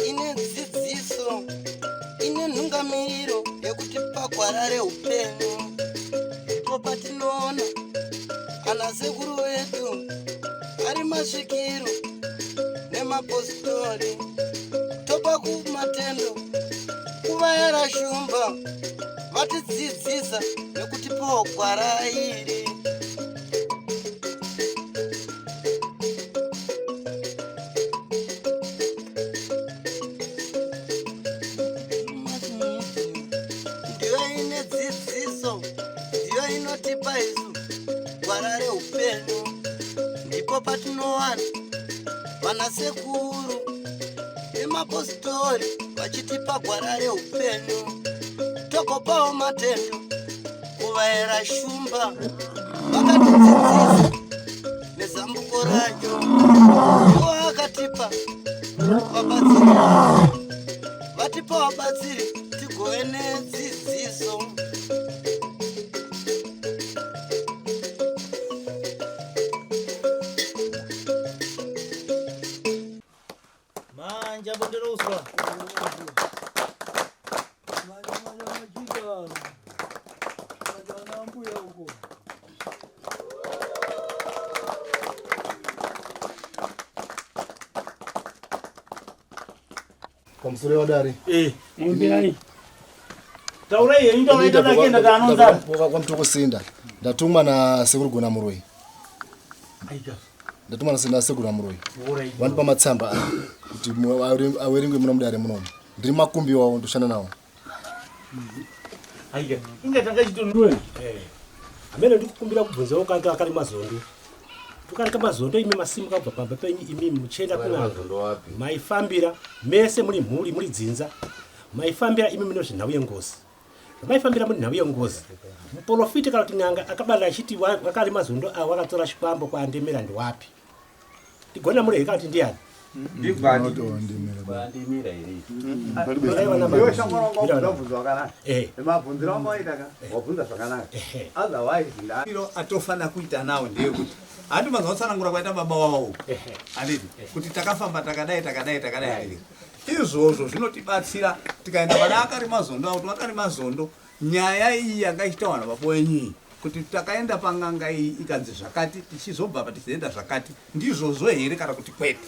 ine dzidziso ine nhungamiriro yekuti pagwara reupenyu ndipo patinoona ana sekuru vedu ari masvikiro nemapositori topa kumatendo kuvayara shumba vatidzidzisa nekutipawo gwara iri. Ndiyo ine dzidziso, ndiyo inotipa isu gwara reupenyu, ndipo patinowana vanasekuru nemapositori vachitipa gwara reupenyu, tokopawo matendo kuvayera shumba vakatidzidzisa nezambuko racho, ivo vakatipa vabatsiri, vatipa vabatsiri tigove nedzidziso. Manja bondero uswa. Komsure wadari. Mbirani. Taurei inda unaita nakenda kanonza. Kwa mtu kusinda. Ndatuma na sekuru gona muroi. Aija. Ndatuma na sinda sekuru na muroi. Wanipa matsamba kuti aweringwe muno mudare muno. Ndiri makumbi wawo ndoshana nawo. Aija. Inga tanga chitondwe. Amene ndikukumbira kubvunza okanga akali mazondo. Tukari kama zondo ime masimu kabva pamba penyu imi muchenda kuna maifambira mese muri dzinza maifambira imi mino zvinhawu yengozi maifambira muri nhawu yengozi muprofiti kana kuti n'anga akabala achiti wakali mazondo awo akatora chikwambo kwa Ndemera ndi wapi tigona muri kuti ndiani Ndimira iri. Yo shamorongwa ndobvunzwa kana. Mabvunziro amoitaka. Wabvunza zvakanaka. Otherwise ndiro atofana kuita nawo ndiye kuti handi mazotsanangura kwaita baba wawo. Anditi kuti takafamba takadai. Izvozvo zvinotibatsira tikaenda pana akari mazondo auto akari mazondo nyaya iyi yakaitawa nababonyi kuti takaenda panganga iyi ikanzi zvakati tichizobva patizoenda zvakati ndizvozvo here kana kuti kwete.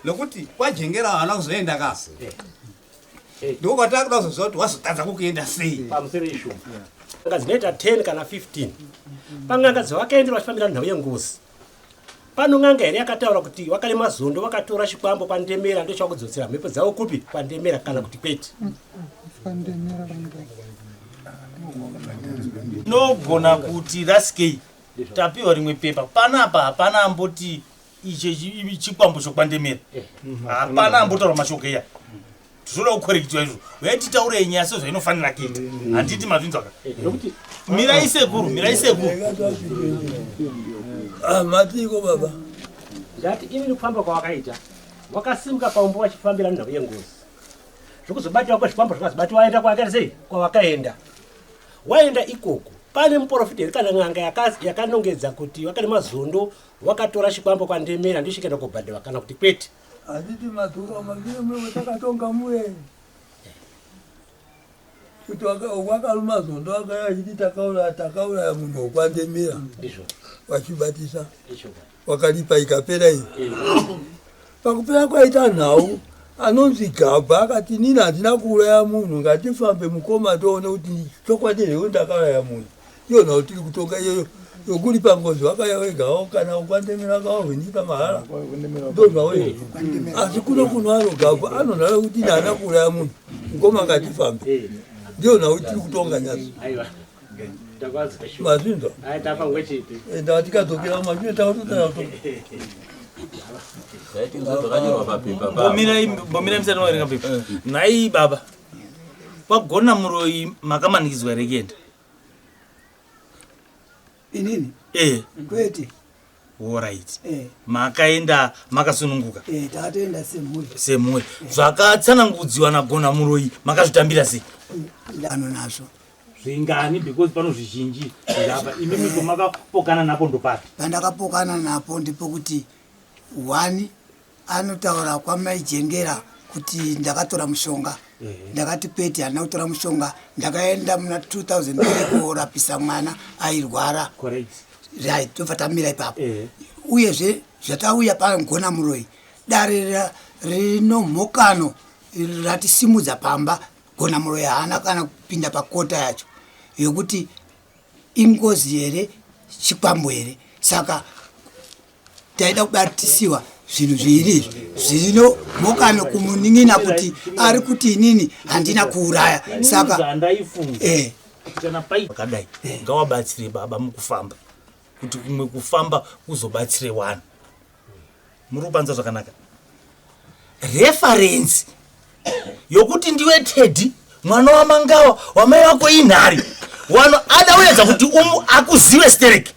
Lokuti kwajengera vana kuzoenda kasi. Ndiko kwatakuda kuzoziva kuti wazotadza kukuenda sei. Pamusoro ishu. Ngazinoita 10 kana 15. Panganga dzavakaendera vachifambira nhau yengozi. Pano nganga here yakataura kuti wakale mazondo wakatora chikwambo kwa Ndemera ndio chakuzotsera mhepo dzawo kupi kwa Ndemera kana kuti kwete. Nogona kuti raskei tapiwa rimwe pepa panapa hapana amboti ichi chikwambo chokwandemera hapana ambotaura mashoko eya tizoda kukorekitiwa izvo uyatitaurei nyaya sezvo inofanira kuita handiti mazvinzwaka mirai sekuru matiko baba Ndati imi nikufamba kwawakaita wakasimuka paumbo wachifambira nhau yengozi zvokuzobatiwa kwezvikwambo zvakazobatiwa waenda kwakaita sei kwawakaenda waenda ikoko pane muprofiti kana n'anga yakanongedza kuti wakale mazondo wakatora chikwambo kwa Ndemera ndio chikaenda kubhadhiwa kana kuti kwete. Handiti madhura mangire mwe takatonga muye kuti wakale mazondo akayachiti takaura munhu kwa Ndemera Ndizvo wachibatisa wakalipa ikapera iyi pakupera kwaita nhau anonzi Gabha akati nini handina kuuraya munhu ngatifambe mukoma toone kuti chokwadi here ndakauraya munhu iyona utiri kutonga iyoyo yokuri pangozi wakaya wegawo kana ukwandemera kawawenyika mahala ndozvawe asi kuno kuno ano Gabha anonhara kuti ndana kuuraya munhu mukoma ngatifambe ndiyona utiri kutonga nyasi mazvinzwa ndava tikadzokera mazvine takatotara Bomira msana waerenga pepa. Nai baba. Pagona muroi makamanikidzwa rekenda. Inini? Kwete. All right. Makaenda makasununguka. Tatoenda semuri. Zvakatsanangudziwa na gona muroi makazvitambira sei? Ndano nazvo. zvingani because pano zvizhinji ngapa imimi tomakapokana napo ndopapi pandakapokana napo ndipo kuti 1 anotaura kwamaijengera kuti ndakatora mushonga ndakati peti hana kutora mushonga ndakaenda muna 2000 korapisa mwana airwara right tobva tamira ipapo uyezve zvatauya pagona muroi dare rinomhokano ratisimudza pamba gona muroi haana kana kupinda pakota yacho yokuti ingozi here chikwambo here saka taida kubatisiwa zvinhu zviiri zvino mhokano kumuning'ina kuti ari kuti inini handina kuuraya saka kana pakadai ngawabatsire baba mukufamba kuti kumwe kufamba kuzobatsire wana muri kupanza zvakanaka reference yokuti ndiwe Teddy mwana wamangawa wamai wako inhari wano adawedza kuti akuzive stereki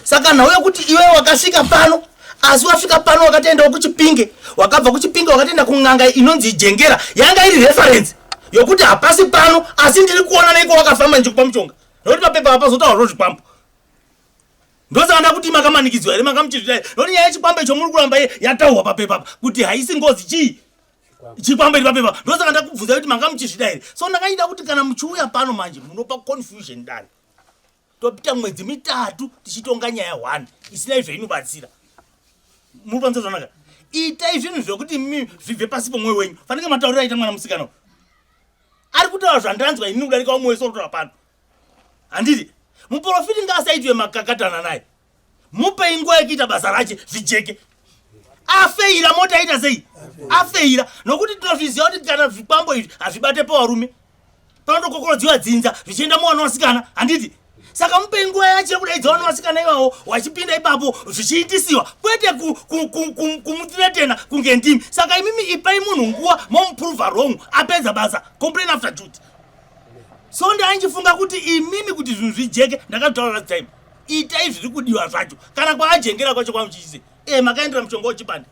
saka nhauya kuti iwe wakasvika pano asi wasvika pano wakatoendawo kuchipinge wakabva kuchipinge wakatoenda kun'anga inonzi Ijengera yanga iri reference yokuti hapasi pano asi ndiri kuona neiko wakafamba ndichikupa mushonga nokuti mapepa hapazotaurwa zvikwambo ndosanda kuti makamanikidzwa here makamuchizvita nokuti nyaya yechikwambo icho muri kuramba yataurwa papepa kuti haisi ngozi chii chikwambo iri papepa ndosaka ndakubvunza kuti makamuchizvita here so ndakaida kuti kana muchiuya pano manje munopa confusion dare topita mwedzi 3 tichitonga nyaya 1 isina izvainobatsira muri panza zvanaka itai zvinhu zvokuti mimi zvibve pasi pomwoyo wenyu fanike mataurira aita mwana musikana ari kutaura zvandanzwa inini kudarika umwe sotora pano handiti muprofiti ngaasaitwe makakatana naye mupei nguva yekuita basa rache zvijeke afeira mota aita sei afeira nokuti tinozviziva kuti kana zvikwambo izvi hazvibate pavarume panotokokorodziwa dzinza zvichienda muwana wasikana handiti saka mupei nguva yacho yekudaidza wana wasikana ivawo wachipinda ipapo zvichiitisiwa kwete kumutiretena kunge ndimi saka imimi ipai munhu nguva momuprova wrong apedza basa complain after duty so ndanjifunga kuti imimi kuti zvinhu zvijeke ndakataura last time itai zviri kudiwa zvacho kana kwaajengera kwacho kwamuchiise makaendera mushonga wechipande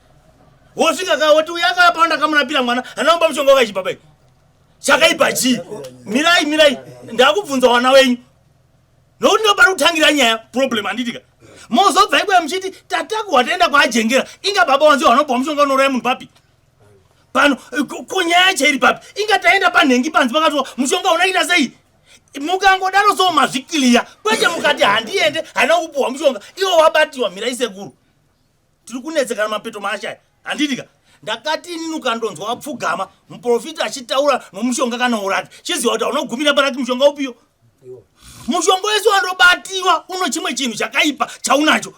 wosvika ka woti uyaka pa ndakamunapira mwana anaomba mushonga wakachipapai chakaipa chii mirai ndakubvunza wana wenyu nokuti ndopari kutangira nyaya problem handitika mozobva ikweya muchiti tataku wataenda kwaajengera inga baba wanzi wanopa mushonga unoraya munhu papi pano kunyaya chairi papi inga taenda panhengi panzi pakatiwa mushonga unoita sei mukangodaro so mazvikiliya kwete mukati handiende hana kupuhwa mushonga iwo wabatiwa mirai sekuru tiri kunetsekana mapeto maashaya handitika ndakati inini ukandonzwa wapfugama muprofita achitaura nomushonga kana urati chiziva kuti unogumira parati mushonga upiyo mushonga wese wandobatiwa uno chimwe chinhu chakaipa chaunacho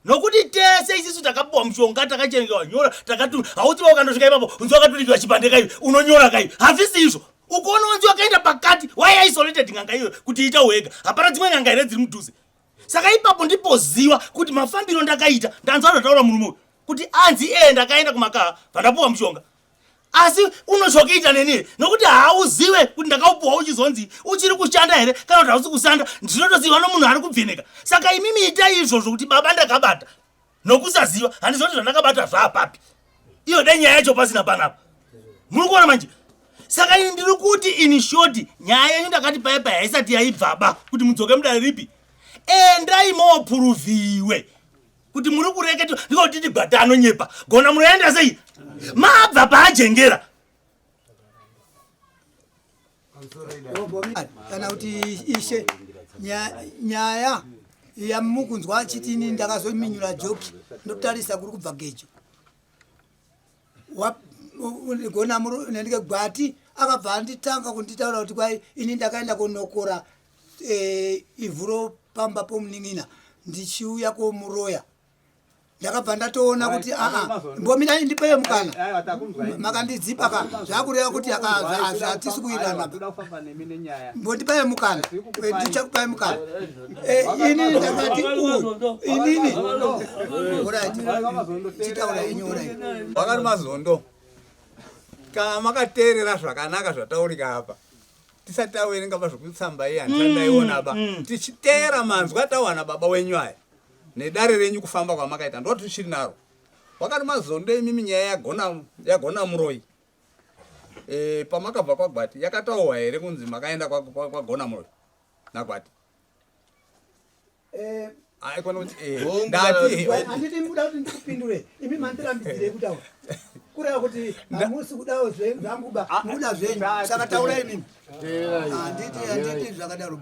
nokuti tese isisu takapuwa mushonga takacherengewa nyora takati hautiva ukandosvika ipapo unzi wakaturikiwa chipande kai unonyora kai hazvisi izvo ukoona wanzi wakaenda pakati wai isolated ng'anga iyo kuti ita wega hapana dzimwe ng'anga here dziri mudhuze saka ipapo ndipoziva kuti mafambiro ndakaita ndanzwa zvataura murume kuti anzi ndakaenda kumakaha pandapuwa mushonga asi unochokuita neni nokuti hauzive kuti ndakaupuwa uchizonzi uchiri kushanda here kana kuti hausi kushanda ndinotoziva nomunhu ari kubveneka saka imimi itai izvozvo kuti baba ndakabata nokusaziva handizoti zvandakabata zvaapapi iyo dai nyaya yacho pasina panapa muri kuona manje saka ini ndiri kuti ini shoti nyaya yenyu ndakati paipa haisati yaibvaba kuti mudzoke mudare ripi endai mopuruviwe kuti muri kureketwa ndikoti tigwata anonyepa gona munoenda sei mabva paajengera kana kuti ishe nyaya yamukunzwa achitini ndakazominyura joki ndotarisa kuri kubva gejo gona nendike gwati akabva anditanga kunditaura kuti kwai ini ndakaenda kunokora ivhuro pamba pomuning'ina ndichiuya komuroya ndakabva ndatoona kuti mbomira ndipeye mukana makandidzipa ka zvakureva kuti hatisi kuirana mbondipeye mukana ndichakupaye mukana inini ndakati inini chitaura inyora wakati mazondo kana makateerera zvakanaka zvataurika apa tisati tawerenga pazvokutsamba iyi handisandaiona ba tichiteera manzwi atawana baba wenyu aya nedare renyu kufamba kwamakaita ndo tichiri naro wakati mazondo imimi nyaya yagona muroi pamakabva kwagwati yakataurwa here kunzi makaenda kwagona muroi nakwati handiti muda kuti ndikupindure imi mandirambidzire kutaura kureva kuti hamusi kudawo zvanguba muda zvenyu saka taurai mimi handiti zvakadaro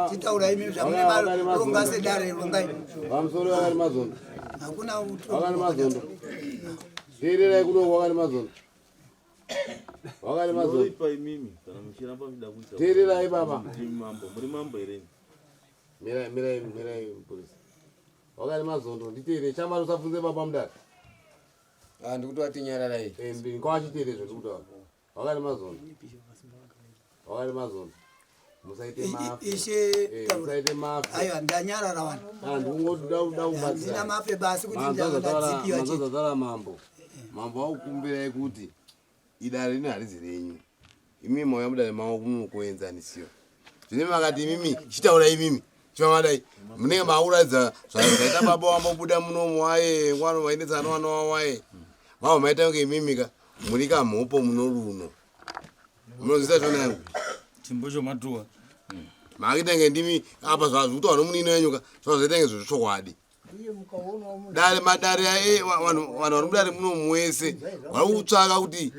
titaurai mimi zvamune maronga sedare rongai pamusoro wakati mazondo hakuna wakati mazondo teererai kuno wakati mazondo wakati mazondo teererai baba mirai polisi wakati mazondo nditeere chamari usabvunze baba mudari ndikuti watinyararai ndingawachiteerezvo ndikutaura wakati mazondo musaite aiwa ndanyarara vanhu mafiandina mafe basi kuti ndadzadzara mambo akukumbirai kuti idare rino harizi renyu imimi mauya mudare mavo munokuenzanisiwa zvine makati imimi chitaura imimi chivamadai munenge mauradza zvaita baba wambobuda munomu waye wano vainetsana wana wawaye mavo maita kunge imimika muri kamhopo muno runo munozvisa zvona yangu chimbo chomatuwa makitenge ndimi apa zvazvikuti wano munino yenyuka zvazvaitenge zvezvokwadi dare madare vanhu vari mudare munomu wese vari kutsvaka kuti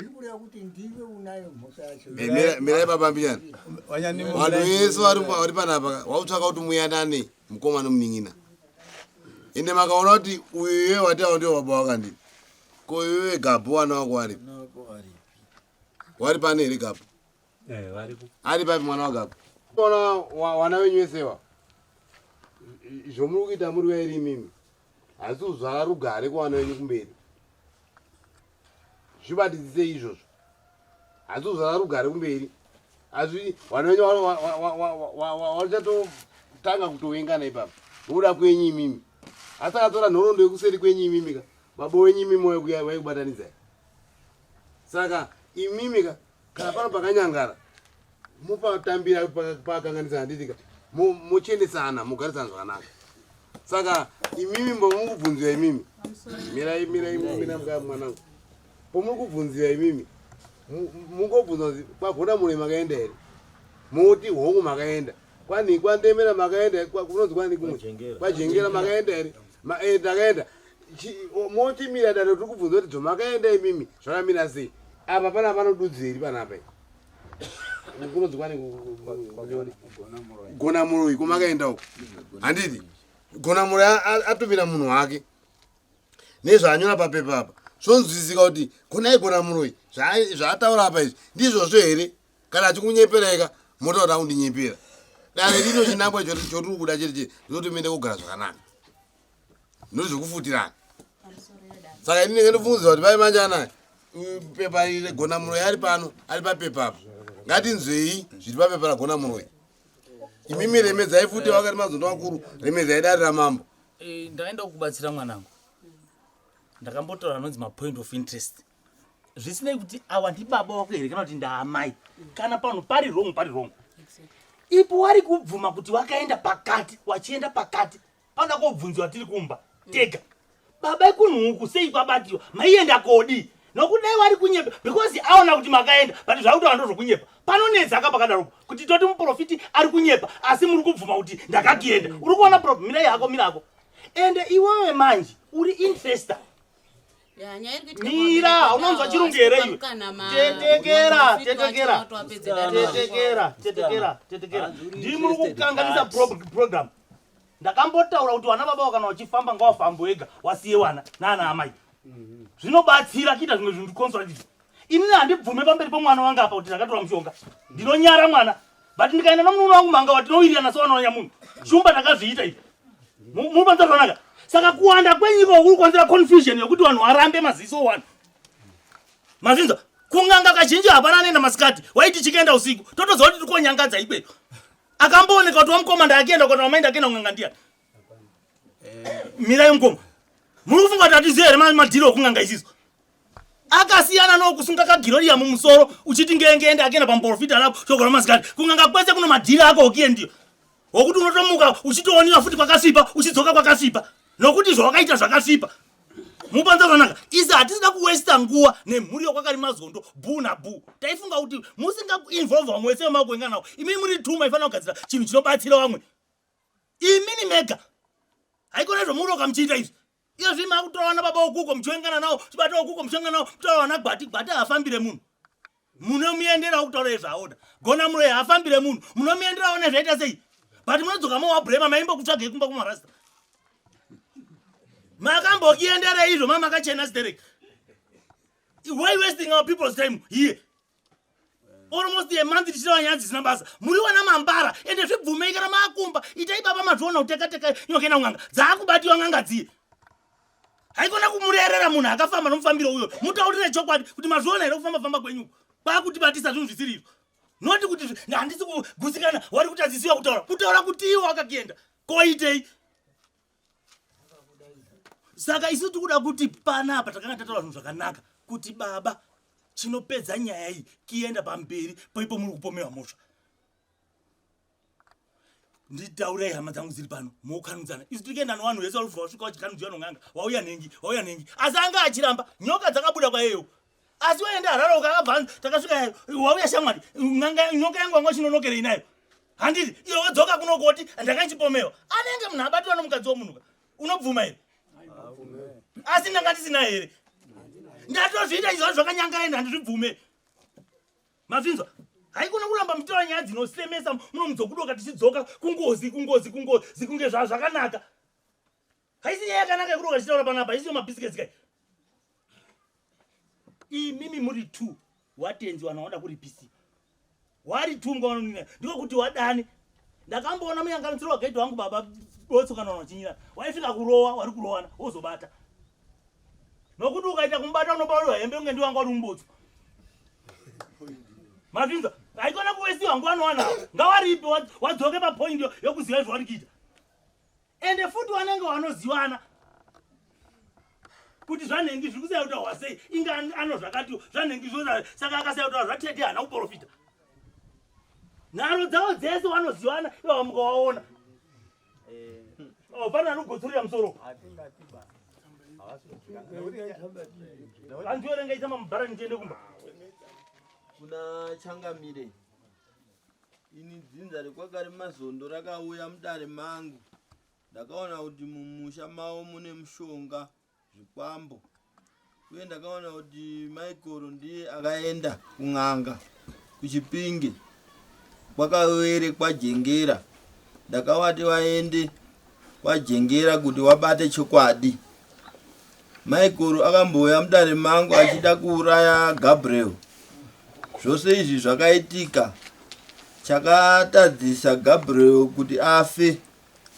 mirai baba mbiyani vanhu vese vari panapa vari kutsvaka kuti muyanane mukoma nomunin'ina ende makaona kuti uyuye watiava ndio baba wakandini ko uyuye gabhu wana wako wari pane here gabhu ari papi mwana wagabhu ona wana wenyu vesewa zvomuri kuita muri wairi imimi asi uzvara rugare kuwana wenyu kumberi zvibatidzise izvozvo asi uzvara rugare kumberi asi wana wenyu wachatotanga kutoengana ipapo nokuda kwenyu imimi asi akatora nhorondo yekuseri kwenyu imimika babo wenyu imimi waikubatanizai saka imimika kana pano pakanyangara mupatambira pakanganisa handitika muchendesana mugarisana zvakanaka saka imimi mbomukubvunziwa imimi mirai mwanangu pomukubvunziwa imimi mungobvunza kuti kwagona mune makaenda here muti hongu makaenda kwandemera makaenda kunonzi kwani kumwe kwajengera makaenda here ndakaenda motimira dare tiri kubvunza kuti zvomakaenda imimi zvakamira sei apa pana panodudziri panapa kunonzi kwani gona muroi kumakaenda uko handiti gona muroi atumira munhu wake nezvaanyora papepa apa zvonzwisika kuti kunai gona muroi zvaataura apa izvi ndizvozvo here kana achikunyepereka motaura kundinyepera dare rino chinangwa chotiri kuda chete ndinoti muende kugara zvakanaka ndozvekufutirana saka ini ndenge ndofungidzira kuti vai manje anaya pepa iri gona muroi ari pano ari papepa apa ngatinzwei zviri papepa ragona muroi imimi remedzai futi wakati mazondo makuru remedzai dare ramambo ndaenda kukubatsira mwanangu ndakambotaura nonzi mapoint of interest zvisinei kuti awa ndibaba wako here kana kuti ndaamai kana pano pari wrong ipo wari kubvuma kuti wakaenda pakati wachienda pakati pana kobvunziwa tiri kumba tega baba ikunhuku sei kwabatiwa maienda kodi nokudai wari kunyepa because aona kuti makaenda but zvakuti wandozvokunyepa panonetsa akapakadaropo kuti toti muprofiti ari kunyepa asi muri kubvuma kuti ndakakienda uri kuona problem yako mirako ende iwewe manje uri investor mira unonzwa chirungu here iwe tetekera ndimuri kukanganisa program ndakambotaura kuti wana baba wakana wachifamba ngawafambo wega wasiye wana nana amai zvinobatsira kuita zvimwe zvinhu ndiconsolatives inini handibvume pamberi pomwana wanga apa kuti ndakatora mushonga ndinonyara mwana but ndikaenda nomunhu wangu manga watinowirirana sewananya munhu shumba ndakazviita izvi munobanza zvanaka saka kuwanda kwenyika kuri kuwanzira confusion yokuti vanhu varambe maziso wanu mazinza kunganga kazhinji hapana anoenda masikati waiti chikaenda usiku totoziva kuti tiri konyangadza ikweyo akambooneka kuti wamukomanda akienda kana wamaenda akienda kunganga ndiyani mirai mukoma muri kufunga kuti hatizive here madhiri okunganga isiso akasiyana nokusunga kagiroriya mumusoro uchiti ngengeende akienda pamprofita lapo chogora masikati kunganga kwese kuno madhiri ako okiendiyo wokuti unotomuka uchitooniwa futi kwakasipa uchidzoka kwakasipa nokuti zvawakaita zvakasipa mupanza zvanaka isi hatisina kuwesta nguva nemhuri yokwakari mazondo bhu nabhu taifunga kuti musingainvolva vamwe wese vemakuenga nawo imi muri tuma ifanira kugadzira chinhu chinobatsira vamwe imini mega haikona zvomuri wakamuchiita izvi iyo zvii makutora vana baba okuko muchiengana nawo chibata okuko muchiengana nawo kutaura vana gwati haafambire munhu munomuenderawo kutaura ezvaoda gona muroyi haafambire munhu munomuenderawo nezvaita sei but munodzoka mowabhurema maimbo kutsvagei kumba kumarasta makambokiendera izvo mamakachena sterek why wasting our people's time here almost a month tichireva nyaya dzisina basa muri wana mambara ende zvibvume ikara maakumba itai baba mazviona kutekateka nyokena ng'anga dzaakubatiwa ng'anga dziye haikona kumurerera munhu akafamba nomufambiro uyo mutaurire chokwadi kuti mazviona here kufamba kwenyu kwaakutibatisa zvinhu zvisiri izvo noti kuti handisi kugusikana wari kuti adzisiwa kutaura kuti iwo akakienda koitei saka isi tikuda kuti panapa takanga tataura zvinhu zvakanaka kuti baba chinopedza nyaya iyi kienda pamberi paipo muri kupomewa mhosva nditaurei hama dzangu dziri pano mokanudzana isi tikuenda nevanhu vese varufu vasvika vachikanudziwa nong'anga wauya nhengi asi anga achiramba nyoka dzakabuda kwayeyo asi waenda hararo ukakabvanza takasvika wauya shamwari nyoka yangu wanga chinonokerei nayo handiti iwe wadzoka kunokoti ndakanchipomewa anenge munhu abatiwa nomukadzi womunhu unobvuma here asi ndanga ndisina here ndatozviita izvo zvakanyangaenda handizvibvume mabvinzwa haikona kuramba mutora nyaya dzinosemesa munomudzokudoka tichidzoka kungozi kunge zvakanaka haisi nyaya yakanaka yekudoka tichitaura panapa haisiyo mabhisiketsi kai imimi muri 2 watenzi wanaoda kuripisi wari 2 mkaononina ndiko kuti wadani ndakamboona muyanganisiro wagaiti wangu baba botsokana wachinyira waifika kurowa wari kurowana wozobata nokuti ukaita kumbata unobauriwa hembe unge ndiwanga wari mumbotso mabvinza haikona kuwesiwa nguva nowanawo ngawaripi wadzoke papoindi yokuziva izvo wari kuita ende futi wanenge wanoziwana kuti zvanhengi zviri kusaya kutaurwa sei inge anozvakatiwo zvanhengi zvo saka akasaya kutaura zvatete hana kuprofita nharo dzavo dzese wanoziwana iwa mukawaona pana anogotsorera musoro andiwerenga itama mubhara ndiende kumba kuna Changamire ini dzinza rekwakari mazondo rakauya mudare mangu ndakaona kuti mumusha mavo mune mushonga zvikwambo uye ndakaona kuti Michael ndiye akaenda kun'anga kuchipinge kwakawere kwajengera ndakavati vaende kwajengera kuti wabate chokwadi Michael akambouya mudare mangu achida kuuraya Gabriel zvose izvi zvakaitika chakatadzisa Gabriel kuti afe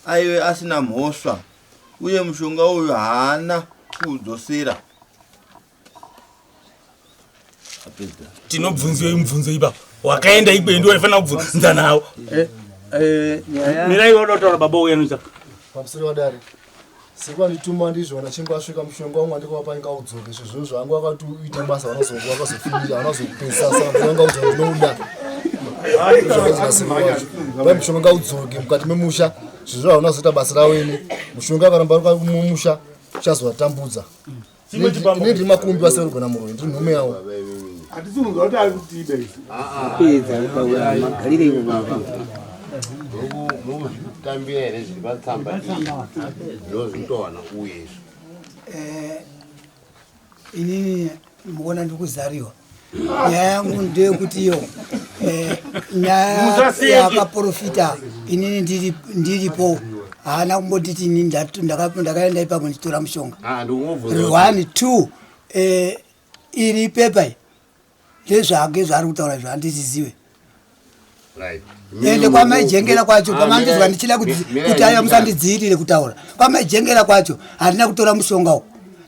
aive asina mhosva uye mushonga uyu haana kuudzosera tinobvunziwei mubvunzo ipapo wakaenda ikweyo ndiwo aifanira kubvunza nawo mirai wadotaura baba uyanusa pamusoro wadare sekwandituma ndizvona chingu asvika mushonga umwe andikuvapa ingaudzoke zvezvo zvangu akatiita basa vanozofirira vanozopesa saka vanga udzoke ndinouda vai mushonga ngaudzoke mukati memusha zvezvo haunazoita basa rawene mushonga akaramba mumusha uchazotambudza ine ndiri makumbi vaseverugana muroi ndiri nhume yawo hatisikunzwa kuti ari kutiida muzvitambira here zviri patsamba ndozvitowana uyezvo inini muona ndiri kuzariwa nyaya yangu ndeyekuti iyo nyaya yakaprofita inini ndiripo haana kumbotiti ini ndakaenda ipapo ndichitora mushonga 1 2 iri pepa ndezvake zvaari kutaura izvo handisiziwe ende kwamaijengera kwacho pamandizwa ndichida kuti aya musandidziirire kutaura kwamaijengera kwacho handina kutora mushonga uyu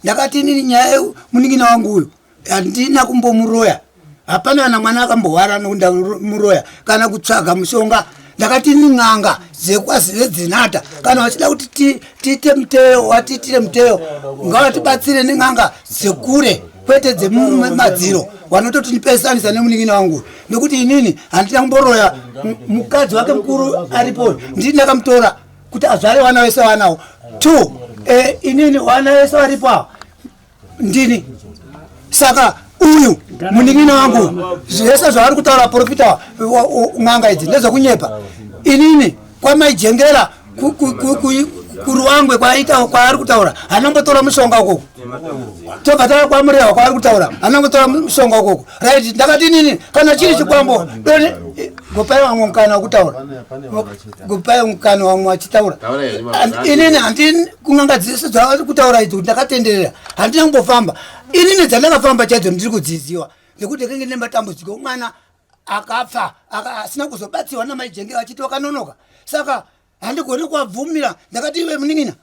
ndakati inini nyaya munin'ina wangu uyu handina kumbomuroya hapana kana mwana akambowara nokunda muroya kana kutsvaga mushonga ndakati ini n'anga dzinata kana vachida kuti tiite muteyo watiitire muteyo ngavatibatsire nen'anga dzekure kwete dzemumadziro wanototi nipesanisa nemunin'ina wangu nekuti inini handina kumboroya mukadzi wake mukuru aripo ndini ndakamutora kuti azvare vana vese vanawo 2 inini vana vese varipo ava ndini saka uyu muning'ina wangu zvese zvaari kutaura profita ng'anga idzi ndezvekunyepa inini kwamaijengera kuruwangwe kwaari kutaura anambotora mushonga ukoko tobva tava kwamurehwa kwaari kutaura anambotora mushonga ukoko right ndakati inini kana chiri chikwambo doni gopai wamwe mukana wakutaura gopai mukana wamwe wachitaura inini handini kung'anga dzese dzaari kutaura idzi kuti ndakatenderera handina kumbofamba inini dzandakafamba chaidzo ndiri kudziziwa ngekuti kenge nematambudziko mwana akafa asina kuzobatsiwa namaijengera achiti wakanonoka saka handigoni kuabvumira ndakati iwe muning'ina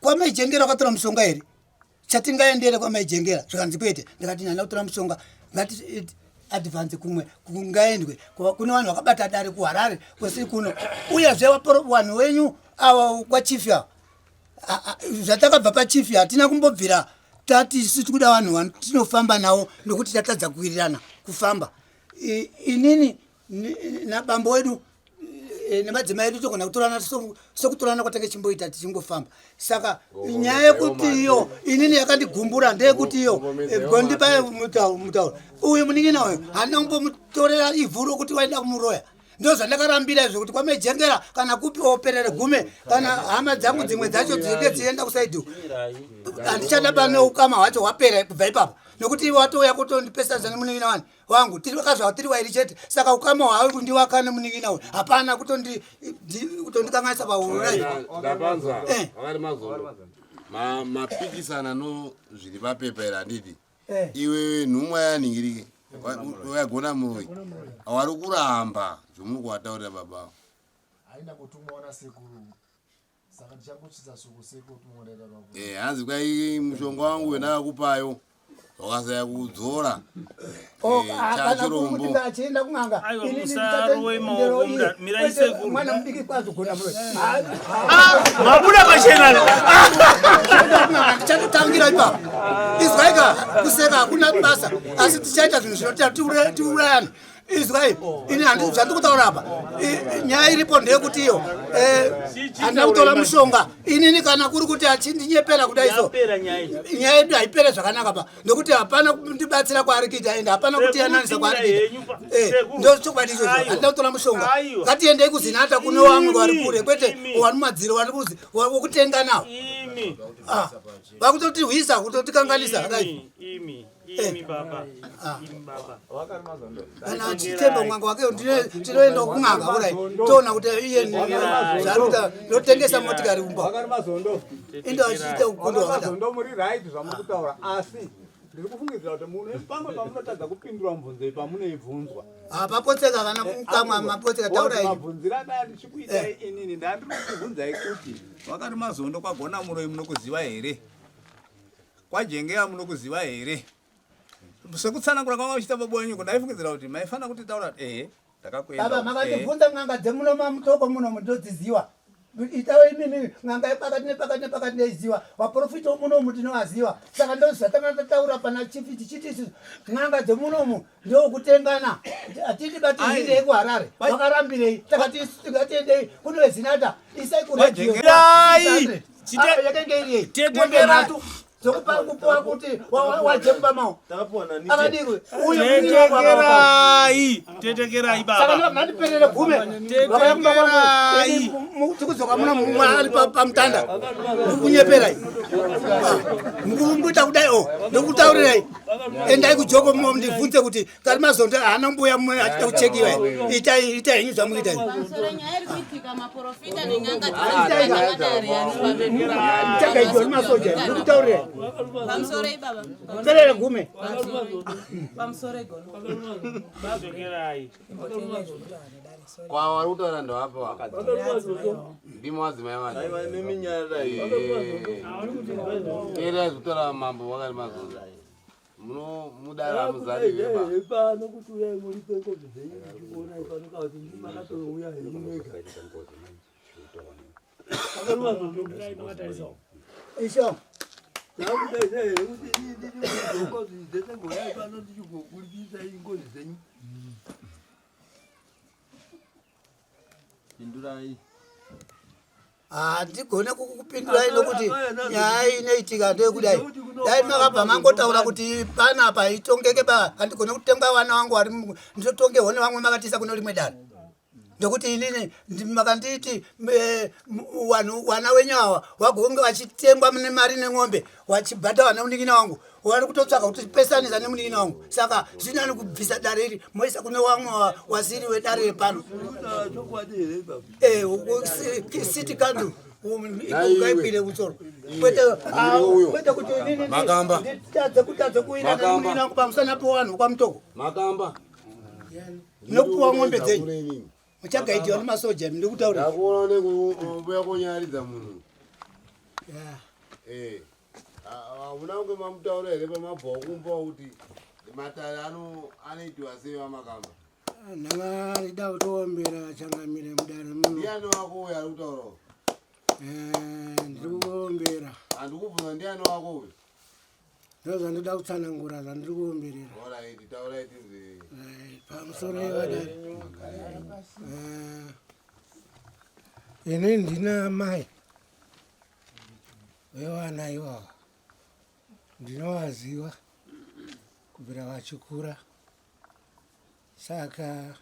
kwamaijengera wakatora mushonga here chatingaendere kwamaijengera zvikanzi kwete ndakati nhanda kutora mushonga ngati advance kumwe kungaendwe kune vanhu vakabata dare kuharare kwesiri kuno uyezve vanhu wenyu ava kwachifi ava zvatakabva pachifi hatina kumbobvira tati isi tikuda vanhu tinofamba navo nokuti tatadza kuwirirana kufamba inini nabambo wedu nemadzimai edu togona kutorana sokutorana kwatange chimboita tichingofamba saka nyaya yekuti iyo inini yakandigumbura ndeyekuti iyo gondipa mutauro uyu muning'ina uyu handina kumbomutorera ivhu rokuti waenda kumuroya ndo zvandakarambira izvo kuti kwamaijengera kana kupi operere gume kana hama dzangu dzimwe dzacho dzinenge dzienda kusaidhu handichadaba neukama hwacho hwapera kubva ipapo nokuti watouya kutondipesazva nemuning'ina wani wangu tiri vakazva tiri wairi chete saka ukama hwauri kundiwaka nemuning'ina uyu hapana kutondikanganisa paururaii wakati mazondo mapikisana no zviri papepa here handiti iwe nhumwa yaningirike wayagona muroi awari kuramba zvomuri kuwataurira babavo haina kutumwaona sekuru saka ndichakuchidza shoko sekuru tumorera hanzi kwai mushonga wangu wendakakupayo wakasaya kudzora chachirombo achienda kung'anga mwana mudiki kwazogona mabuda machena ndichatotangira ipapo izwaika kuseka hakuna basa asi tichaita zvinhu zvinotira tiurayana izwai ini zvandikutaura apa nyaya iripo ndeyekuti iyo handina kutora mushonga inini kana kuri kuti achindinyepera kudai so nyaya yedu haipere zvakanaka pa nokuti hapana kundibatsira kwaari kuita ende hapana kutiyananisa kwaari kuita ndo chokwadi izvozvo handina kutora mushonga ngatiendei kuzinata kune wamwe wari kure kwete wari mumadziro wari kuzi wokutenga nawo vakutotirwisa kutotikanganisa kudai kana titemba mwanga wake tinoenda kung'anga kurai toona kuti iye zvaruta notengesa motikari umba indo achiita ukondo wakadazondo muri right zvamukutaura asi ndiri kufungidzira kuti mune pamwe pamunotadza kupindura mubvunzo pamunoibvunzwa papotseka kana kukamwa mapotseka taura mabvunzira da ndichikuitai inini ndandiri kukubvunzai kuti wakati mazondo kwagona muroi munokuziva here kwajengera munokuziva here sekutsanangura kwanga uchita baba wenyu ndaifungidzira kuti maifanira kuti taura ndakakuenda baba makatibvunza ng'anga dzemuno mamutoko muno mundodziziva itawe imimi ng'anga yepakati nepakati ndeiziva vaprofita womunomu tinovaziva saka ndozvatanga tataura pana chifi tichiti isi ng'anga dzemunomu ndokutengana hatidi batindei kuharare vakarambirei takati tingatiendei kune vezinata isai kuredio yakenge iriyei tetegeratu zokupa kupoa kuti wajemba mao akadikwe tetekerai baba saka nandiperere gume vakayakumba kwangu tikuzoka muna mumwe ari pamutanda mukunyeperai mukumbuita kudai ndokutaurirai endai kujoko ndibvunze kuti kari mazondo haana mbuya mumwe achida kuchekiwa itai henyu zvamuitai chakaitwa nemasoja ndokutaurirai Pamsore baba. Perere gume. Pamsore gono. Bazokerai. Kwa waruta ndo hapo wakati. Ndimo wazima wani. Aiwa neminyara hii. Kera zutara mambo wakati mazoza. Muno mudara muzali beba. Epa no kutuya muri peko bidei. Kuona ipano ka ndi makato uya himeka. Akalwa ndo ndai makatariso. Isho. Handigone kukupindura nokuti nyaya inoitika ndeyekudai. Dai makabva mangotaura kuti panapa itongeke handigone kutenga vana vangu vari nditotongewo nevamwe makatiisa kuno rimwe danho. Ndokuti inini makanditi wana wenyu awa wagonge wachitengwa nemari nemwombe wachibhata wana unikina wangu wari kutotsvaka kuti pesanisa nemunikina wangu. Saka zvinani kubvisa dare iri moisa kune wamwe wasiri wedare repano. City council ngaipire kutsoro kwete kuti inini nditadze kuina nemunikina wangu pamusana pewanhu kwamutoko Makamba nokupuwa ng'ombe dzenyu muchagaitiwa nemasoja ndiri kutaura ndakuona nekubuya konyaridza munhu hamuna kunge mamutaura here pamabva kumba kuti matare anoitiwa sei vamakamba ndanga rida kutoombera changamire mudare muno. Ndiani wako uyo ari kutaurawo? Ndiri kuombera. Handikubvunza ndiani wako uyo? Ndozvandida kutsanangura zvandiri kuomberera. Alright, taurai tinzwe. Pamusoro yevadare. Ini ndina mai vevana ivava. Ndinovaziva kubvira vachikura. Saka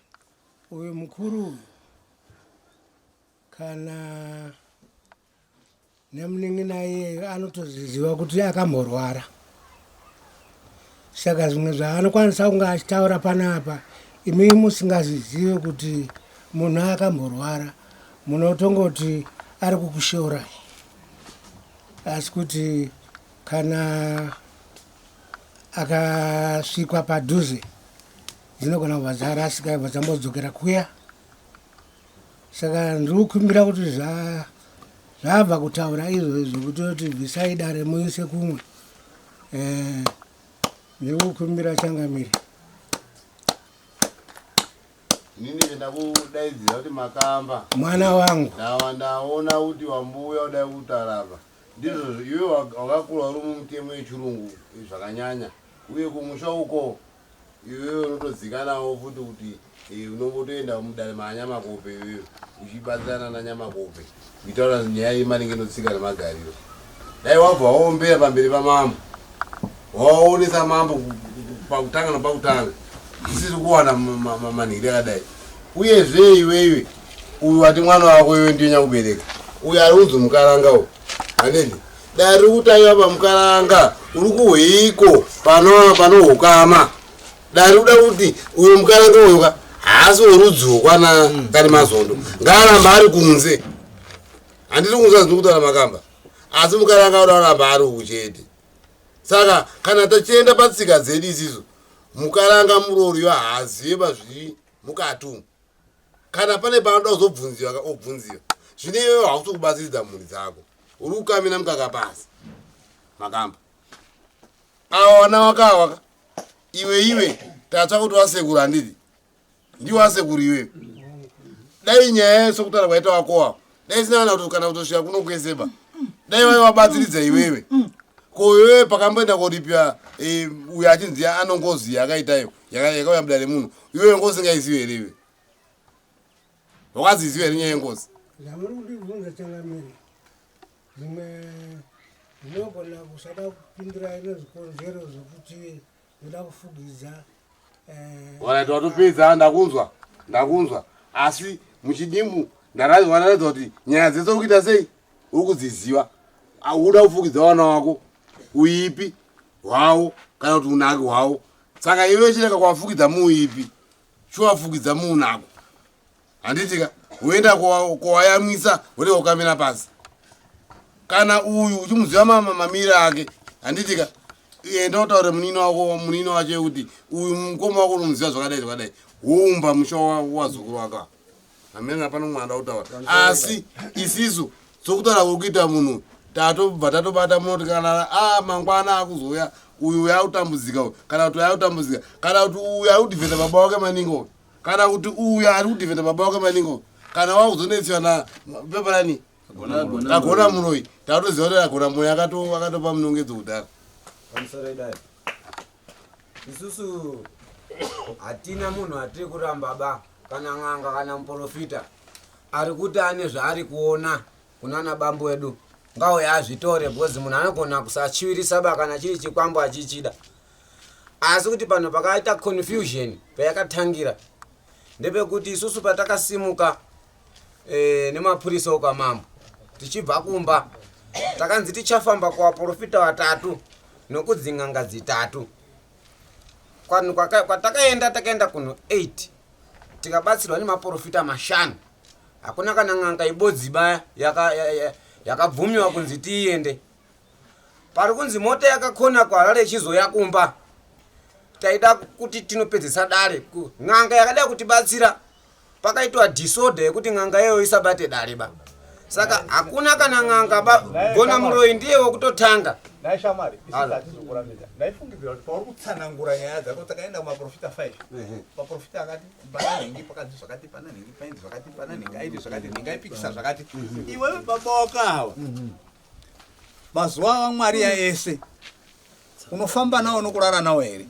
uyu mukuru kana nemunin'ina iye anotoziziva kuti akamborwara. Saka zvimwe zvaanokwanisa kunge achitaura panapa imi musingazizive kuti munhu akamborwara munotongoti ari kukushora. Asi kuti kana akasvikwa padhuze dzinogona kubva dzarasika ibva dzambodzokera kuya. Saka ndiri kukumbira kuti zvabva kutaura izvozvo kuti bvisai dare muise kumwe. Ndiri kukumbira changamire. Nini ndakudaidzira kuti Makamba mwana wangu ndaona kuti wambuya udai kutarapa ndizvo iwe wakakura uri mumutemo yechirungu zvakanyanya uye kumusha uko iwewe unotodzikanawo futi kuti unombotoenda mudare manyamakope iwewe uchibatsirana nanyamakope kuitaura nyaya yemaringe notsika nemagariro. Dai wabva waombera pamberi pamambo waonesa mambo pakutanga napakutanga isiri kuwana manhiri akadai. Uyezve iwewe uyu wati mwana wako iwe ndiye nyakubereka uyu ari kunzi mukaranga uyu haneni dai riri kutaiwa pamukaranga uri kuhwiko panohukama dai rikuda kuti uyu mukaranga uyuka haasi werudzukwa nakari mazondo ngaaramba ari kunze. Handiri kunze zini kutaura Makamba asi mukaranga udaramba ari uku chete. Saka kana tachienda patsika dzedu isiso mukaranga murori haazive pazviri mukati umu. Kana pane panoda kuzobvunziwa obvunziwa zvine iwewe hausi kubatsiridza mhuri dzako uri kukamina mukaka pasi. Makamba awana wakawaka iwe tatsva kuti wasekuru handiti ndiwe wasekuru iwewe. Dai nyaya yesokutaura kwaita wakowa dai sinana kuti kana kutosvika kuno kweseba dai wai wabatsiridza iwewe ko iwewe pakamboenda koripiwa uyo achinzi anongozi yakaitayo yakauya mudare munhu iwewe ngozi ngaizive here iwe wakaziziva here nyaya yengozi? Ndamuri kundibvunza changamire zvimwe ndinogona kusada kupindura ino zvikonzero zvokuti ndoda kufugidza. Waraita watopedza ndakunzwa asi muchidimbu ndaraidza kuti nyaya dzese uri kuita sei uri kudziziva uda kufugidza wana wako uipi hwawo kana kuti unaki hwawo. Saka iwe chireka kuwafugidza muuipi chiwafugidza muunako handitika uenda kwawayamwisa ureka kukamira pasi. Kana uyu uchimuziva mamamire ake handitika enda utaure munini wacho kuti uyu mukoma wako unomuziva zvakadai woumba musha wazukuru waka hamene apano mwanda utaura. Asi isisu sokutaura kuri kuita munhu tatobva tatobata munoti kana mangwana akuzoya uyu yakutambudzika kana kuti yakutambudzika kana kuti uyu ari kudhivhenda baba wake maningi kana kuti uyu ari kudhivhenda baba wake maningi kana wakuzonetswa na peparani agona munoi tatoziva kuti agona munoi akatopa munongedzo kudhara. Isusu hatina munhu atiri kuramba ba kana n'anga kana muprofita ari kuti ane zvaari kuona kunana bambo edu ngao yazvitore because munhu anogona kusachivirisa ba kana chiri chikwambo achichida. Asi kuti pano pakaita confusion payakatangira ndepekuti isusu patakasimuka nemapurisa okwamambo tichibva kumba takanzi tichafamba kuvaprofita 3 nokudzin'anga 3 kwatakaenda kuno 8 tikabatsirwa nemaprofita 5 hakuna kana n'anga ibodziba yakabvumiwa kunzi tiende. Pari kunzi mota yakakona kuHarare ichizoya kumba taida kuti tinopedzesa dare n'anga yakada kutibatsira pakaitwa disorder yekuti n'anga iyoyo isabate dare ba. Saka hakuna kana n'anga gona muroyi ndiye wekutotanga. Naishamari isizatizokuramidza ndaifungidzira kuti pauri kutsanangura nyaya dzako takaenda kumaprofita 5 paprofita akati pana nhengi pakadzi zvakati pana nhengi painzi zvakati pana nhengi aiti zvakati nhengi aipikisa zvakati iwe baba wakawa mazuva aMwari ese unofamba nawo nokurara nawo here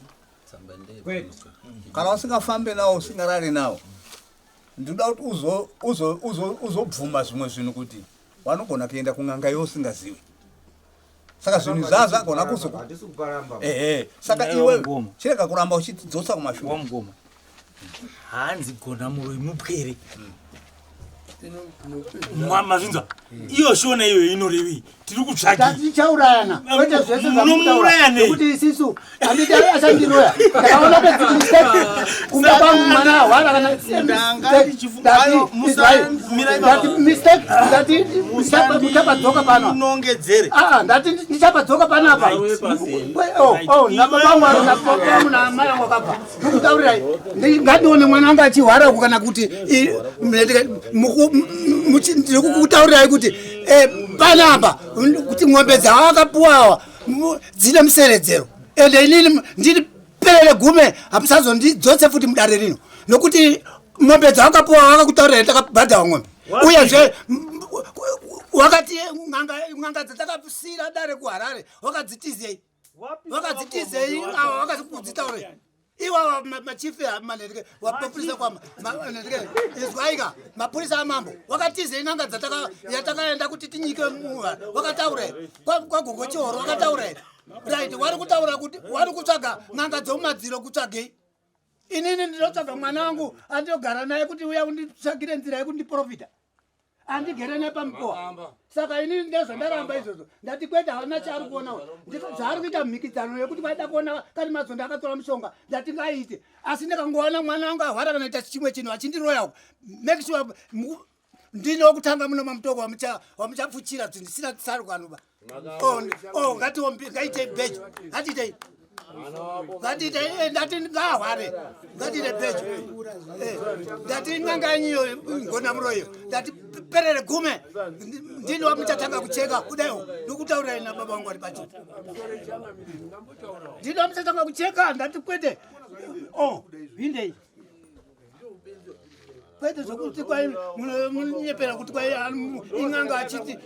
kana usingafambe nawo usingarari nawo ndinoda kuti uzobvuma zvimwe zvinhu kuti vanogona kuenda kun'anga yosingazivi. Saka zvinhu zvazvagona saka iwe chirega kuramba uchitidzosa kumashure wamugoma hanzi gona muroyi mupwere mazvinzwa iyo shona iyo inorevi tiri kutsvaki tichaurayana kwete zvese munomuurayane kuti isisu handiti achandiroya ndakaona pedzimistake kumba kwangu mwana hwara kana mistake ndati ndichabadzoka pano unongedzere ndati ndichabadzoka panapa nababa napapamu namai angu akabva ndikutaurirai ngatione mwana anga achihwara kana kuti ndiri kukutaurirai kuti panapa kuti ng'ombe dzavo akapuwawa dzine museredzero ende inini ndiri perere gume hamusazondidzose futi mudare rino nokuti ng'ombe dzavo akapuwawa vakakutaurirai takabhadhawa ng'ombe uyezve wakati n'anga dzatakasiyira dare kuHarare wakadzitizei wakadzitaurei iwawa machifi manetike wapopulisa kwama manetike izwaika mapurisa amambo wakatizei n'anga yatakaenda kuti tinyike muva wakataura kwagogo chihoro wakataura right wari kutaura kuti wari kutsvaga n'anga dzomumadziro kutsvagei inini ndinotsvaga mwana wangu andinogara naye kuti uya unditsvagire nzira yekuti ndiprofita andigere naye pamukowa saka inini ndezvandaramba izvozvo ndati kwete haana chaari kuonawo zvaari kuita mhikidzano yekuti vaida kuona kati mazondo akatora mushonga ndati ngaiite asi ndakangoona mwana wangu ahwara kana ita chimwe chinhu achindiroyawo make sure ndine wokutanga muno mamutoko wamuchapfuchira kuti ndisina tsarukanoba ngaitei bhejo ngatiitei ndati ngahware ngatiite bhejo ndati n'anga yenyiyo ngona muroyo ndati perere gume ndini wamuchatanga kucheka kudaio ndokutaurirai nababa wangu ari pachiti ndini wamuchatanga kucheka ndati kwete vindei kwete zvokuti kwai munyepera kuti kwai in'anga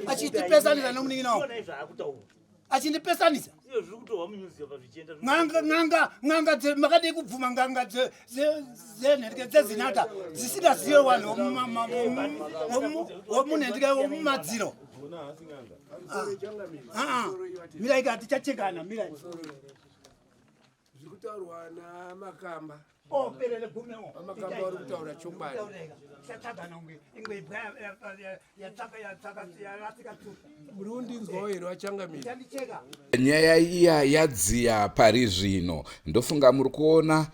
achitipesanisa nomunin'inawo achindipesanisa n'anga makadii kubvuma n'anga dzenhendike dzezinata dzisingazive vanhu womunhendike womumadziro mirai kati tichachekana mirai zvikutaurwa namakamba perere gumewo amakamba vari kutaura chokwadi murundinzwawo here wachangamira nyaya iya yadziya pari zvino ndofunga muri kuona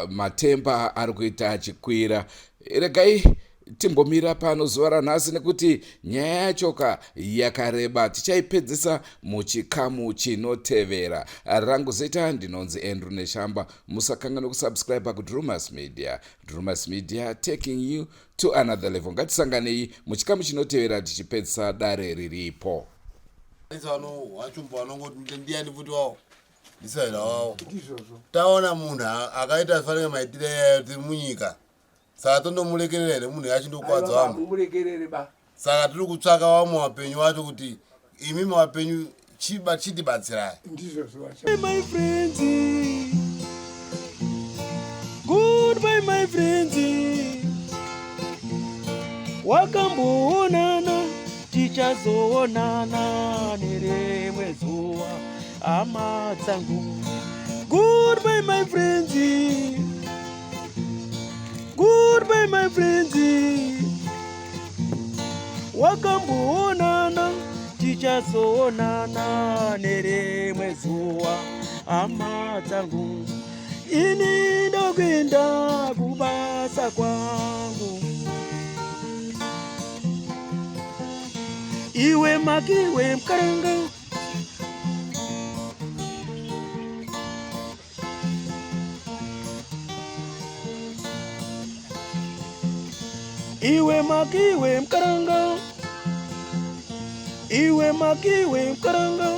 matemba ari kuita achikwira. Regai timbomira pano zuva ranhasi nekuti nyaya yachoka yakareba. Tichaipedzisa muchikamu chinotevera. Rangu zita ndinonzi Andrew Neshamba. Musakanga nokusubscribe kuDrumas Media. Drumas Media taking you to another level. Ngatisanganei muchikamu chinotevera tichipedzisa dare riripo. Wachumba wanongoti ndiani futi wawo ndisaira wawo taona munhu akaita fanira maitire munyika saka tondomurekerere munhu yachindokwadza vamwe saka tiri kutsvaka vamwe vapenyu vacho kuti imi vapenyu chitibatsirai my friends goodbye my friends wakamboonana tichazoonana nerimwe zuwa hama dzangu. Goodbye my friends, goodbye my friends. Wakamboonana tichazoonana nerimwe zuwa hama dzangu. Ini ndokwenda kubasa kwangu. Iwe makiwe mkaranga, iwe makiwe mkaranga, iwe makiwe mkaranga.